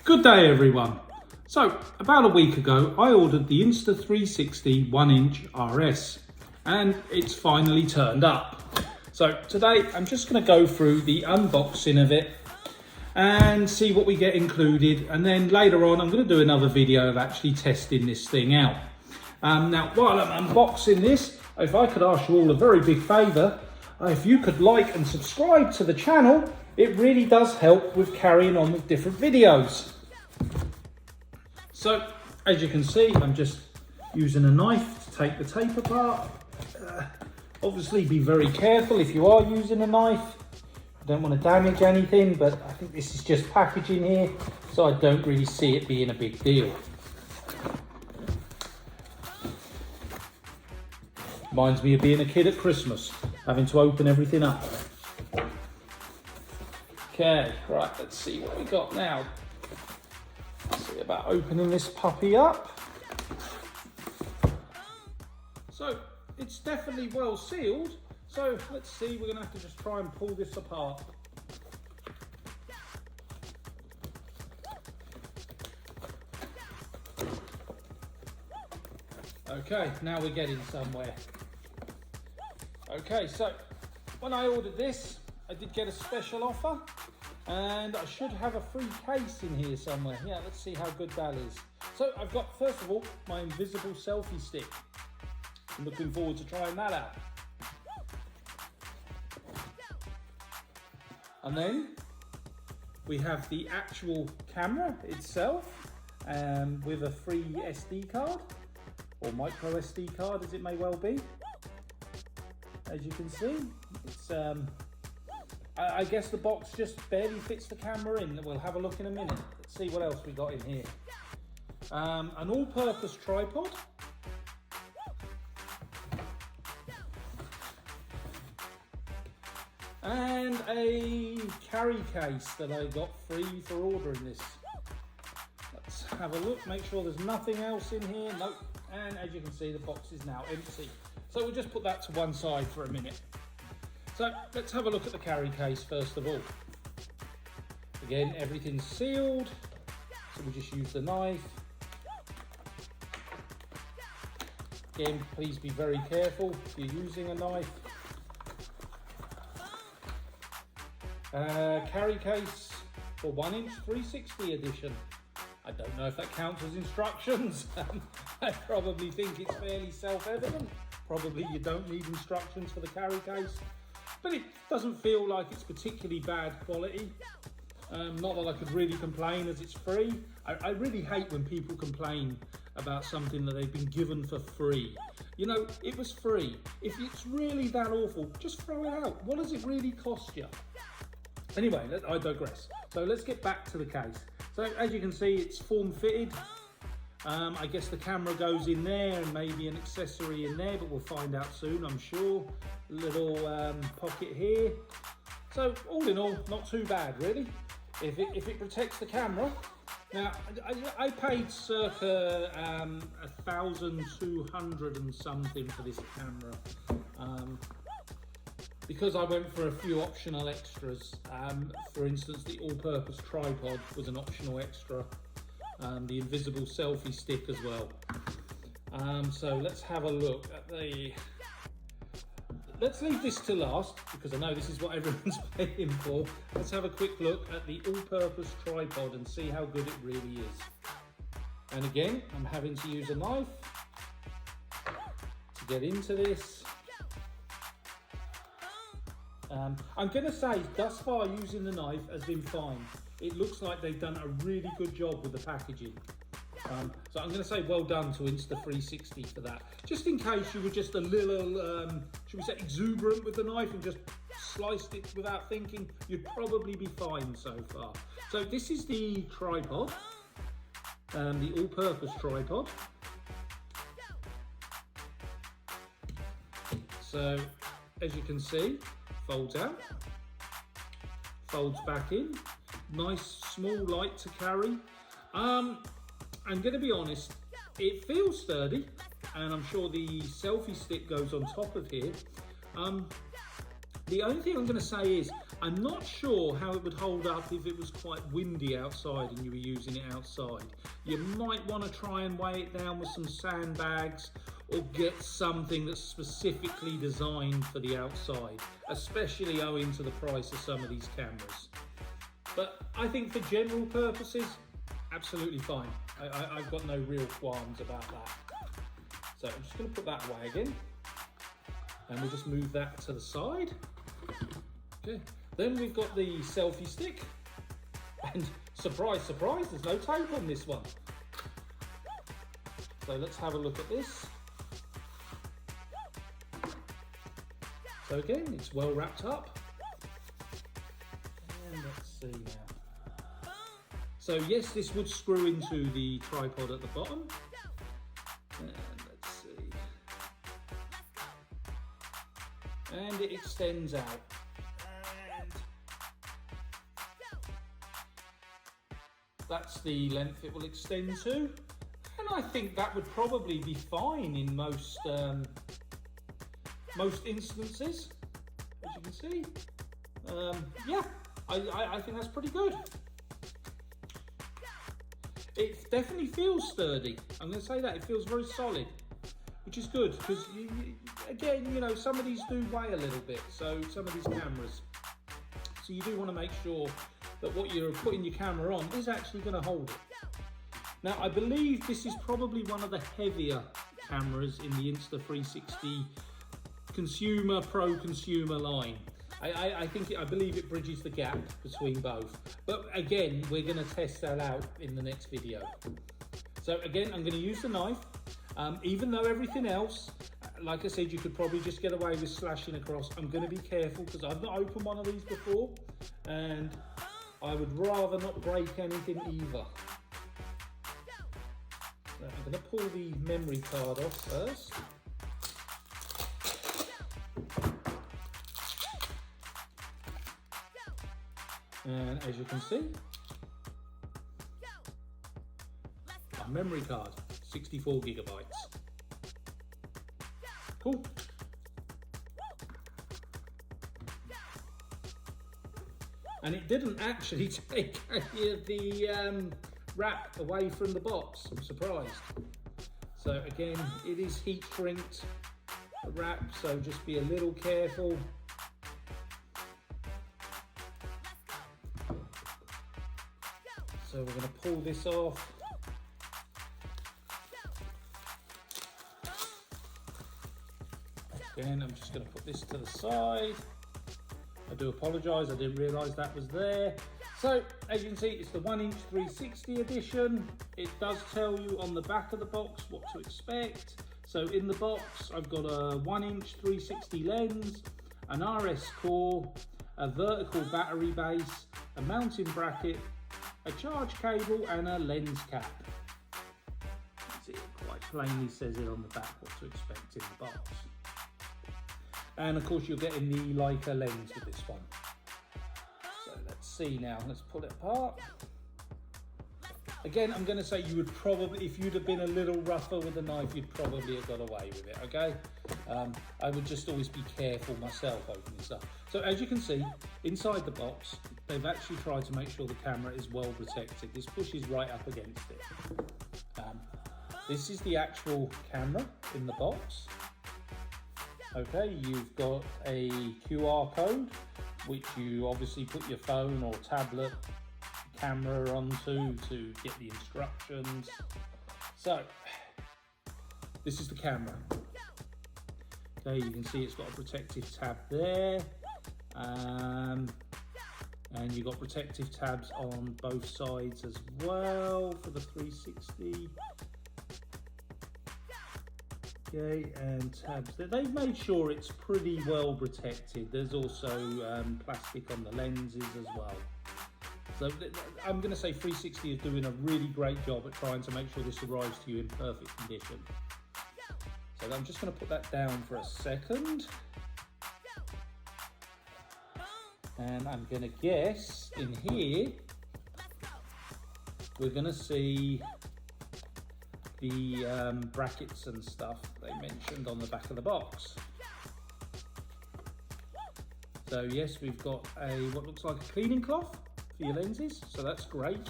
Good day everyone. So about a week ago I ordered the Insta360 1-inch RS and it's finally turned up. So today I'm just going to go through the unboxing of it and see what we get included, and then later on I'm going to do another video of actually testing this thing out. Now while I'm unboxing this, if I could ask you all a very big favour, if you could like and subscribe to the channel, it really does help with carrying on with different videos. So, as you can see, I'm just using a knife to take the tape apart. Obviously, be very careful if you are using a knife. You don't want to damage anything, but I think this is just packaging here, so I don't really see it being a big deal. Reminds me of being a kid at Christmas, having to open everything up. Okay, right, let's see what we got now. See about opening this puppy up. So it's definitely well sealed. So let's see, we're gonna have to just try and pull this apart. Okay, now we're getting somewhere. Okay, so when I ordered this, I did get a special offer. And I should have a free case in here somewhere. Yeah, let's see how good that is. So I've got, first of all, my invisible selfie stick. I'm looking forward to trying that out. And then we have the actual camera itself with a free SD card, or micro SD card as it may well be. As you can see, it's I guess the box just barely fits the camera in. We'll have a look in a minute. Let's see what else we got in here. An all-purpose tripod. And a carry case that I got free for ordering this. Let's have a look, make sure there's nothing else in here. Nope. And as you can see, the box is now empty. So we'll just put that to one side for a minute. So let's have a look at the carry case first of all. Again, everything's sealed, so we just use the knife. Again, please be very careful if you're using a knife. Carry case for 1-inch 360 edition. I don't know if that counts as instructions. I probably think it's fairly self-evident. Probably you don't need instructions for the carry case. But it doesn't feel like it's particularly bad quality. Not that I could really complain as it's free. I really hate when people complain about something that they've been given for free. You know, it was free. If it's really that awful, just throw it out. What does it really cost you? Anyway, I digress. So let's get back to the case. So as you can see, it's form fitted. I guess the camera goes in there and maybe an accessory in there, but we'll find out soon, I'm sure. Little pocket here. So all in all, not too bad really. If it protects the camera. Now I paid circa 1,200 and something for this camera. Because I went for a few optional extras. For instance, the all-purpose tripod was an optional extra. The invisible selfie stick as well. So let's have a look at the... Let's leave this to last because I know this is what everyone's paying for. Let's have a quick look at the all-purpose tripod and see how good it really is. And again, I'm having to use a knife to get into this. I'm going to say thus far using the knife has been fine. It looks like they've done a really good job with the packaging. So I'm going to say well done to Insta360 for that. Just in case you were just a little, should we say, exuberant with the knife and just sliced it without thinking, you'd probably be fine so far. So this is the tripod, the all-purpose tripod. So as you can see, folds out, folds back in. Nice, small, light to carry. I'm going to be honest, it feels sturdy, and I'm sure the selfie stick goes on top of here. The only thing I'm going to say is I'm not sure how it would hold up if it was quite windy outside and you were using it outside. You might want to try and weigh it down with some sandbags or get something that's specifically designed for the outside, especially owing to the price of some of these cameras. But I think for general purposes, absolutely fine. I've got no real qualms about that. So I'm just going to put that away again. And we'll just move that to the side. Okay. Then we've got the selfie stick. And surprise, surprise, there's no tape on this one. So let's have a look at this. So again, it's well wrapped up. And let's see now. So yes, this would screw into the tripod at the bottom. And let's see. And it extends out. And that's the length it will extend to. And I think that would probably be fine in most instances, as you can see. Yeah, I think that's pretty good. It definitely feels sturdy. I'm going to say that. It feels very solid, which is good because, again, you know, some of these do weigh a little bit, so some of these cameras. So you do want to make sure that what you're putting your camera on is actually going to hold it. Now, I believe this is probably one of the heavier cameras in the Insta360 pro-consumer line. I believe it bridges the gap between both. But again, we're going to test that out in the next video. So again, I'm going to use the knife. Even though everything else, like I said, you could probably just get away with slashing across, I'm going to be careful because I've not opened one of these before and I would rather not break anything either. So I'm going to pull the memory card off first. And as you can see, a memory card, 64 gigabytes. Cool. And it didn't actually take any of the wrap away from the box. I'm surprised. So again, it is heat shrinked wrap, so just be a little careful. So we're going to pull this off. Again, I'm just going to put this to the side. I do apologise, I didn't realise that was there. So, as you can see, it's the 1" 360 edition. It does tell you on the back of the box what to expect. So in the box, I've got a 1" 360 lens, an RS core, a vertical battery base, a mounting bracket, a charge cable and a lens cap. See, it quite plainly says it on the back what to expect in the box. And of course you're getting the Leica lens with this one. So let's see now, let's pull it apart. Again, I'm going to say you would probably, if you'd have been a little rougher with the knife, you'd probably have got away with it, okay? I would just always be careful myself opening stuff. So as you can see, inside the box, they've actually tried to make sure the camera is well protected. This pushes right up against it. This is the actual camera in the box. Okay, you've got a QR code, which you obviously put your phone or tablet camera onto to get the instructions. So, this is the camera. Okay, you can see it's got a protective tab there. And you've got protective tabs on both sides as well for the 360. Okay, and tabs there. They've made sure it's pretty well protected. There's also plastic on the lenses as well. So I'm going to say 360 is doing a really great job at trying to make sure this arrives to you in perfect condition. So I'm just going to put that down for a second. And I'm going to guess in here, we're going to see the brackets and stuff they mentioned on the back of the box. So yes, we've got what looks like a cleaning cloth for your lenses, so that's great.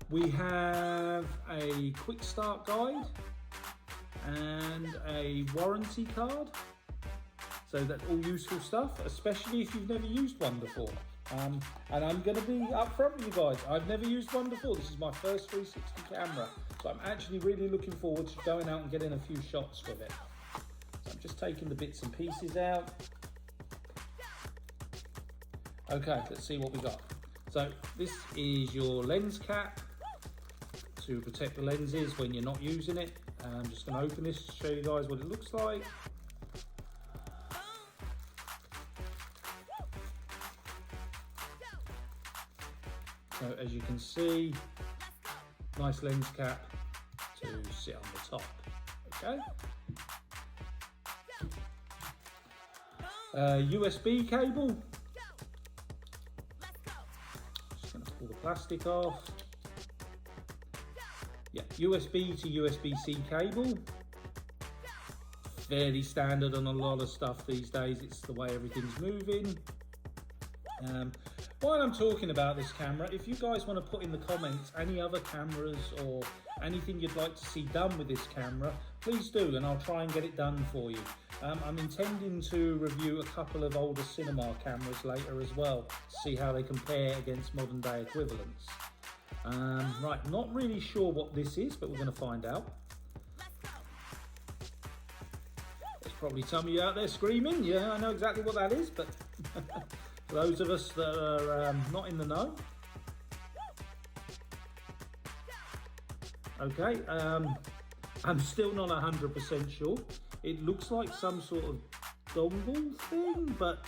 We have a quick start guide and a warranty card. So that's all useful stuff, especially if you've never used one before. And I'm going to be upfront with you guys. I've never used one before. This is my first 360 camera. So I'm actually really looking forward to going out and getting a few shots with it. So I'm just taking the bits and pieces out. Okay, let's see what we got. So this is your lens cap to protect the lenses when you're not using it. I'm just going to open this to show you guys what it looks like. So as you can see, nice lens cap to sit on the top. Okay. USB cable. Just going to pull the plastic off. Yeah, USB to USB-C cable. Fairly standard on a lot of stuff these days. It's the way everything's moving. While I'm talking about this camera, if you guys want to put in the comments any other cameras or anything you'd like to see done with this camera, please do, and I'll try and get it done for you. I'm intending to review a couple of older cinema cameras later as well, to see how they compare against modern day equivalents. Right, not really sure what this is, but we're going to find out. There's probably some of you out there screaming, yeah, I know exactly what that is, but for those of us that are not in the know. Okay, I'm still not 100% sure. It looks like some sort of dongle thing, but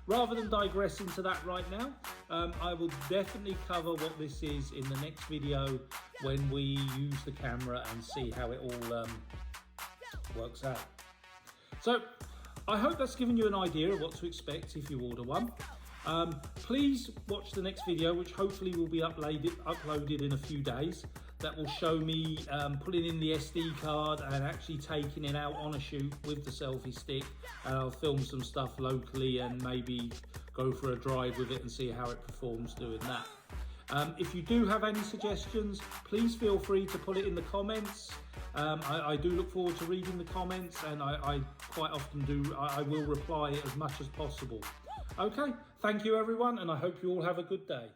rather than digress into that right now, I will definitely cover what this is in the next video when we use the camera and see how it all works out. So I hope that's given you an idea of what to expect if you order one. Please watch the next video, which hopefully will be uploaded in a few days. That will show me putting in the SD card and actually taking it out on a shoot with the selfie stick. And I'll film some stuff locally and maybe go for a drive with it and see how it performs doing that. If you do have any suggestions, please feel free to put it in the comments. I do look forward to reading the comments, and I quite often do. I will reply as much as possible. Okay, thank you everyone, and I hope you all have a good day.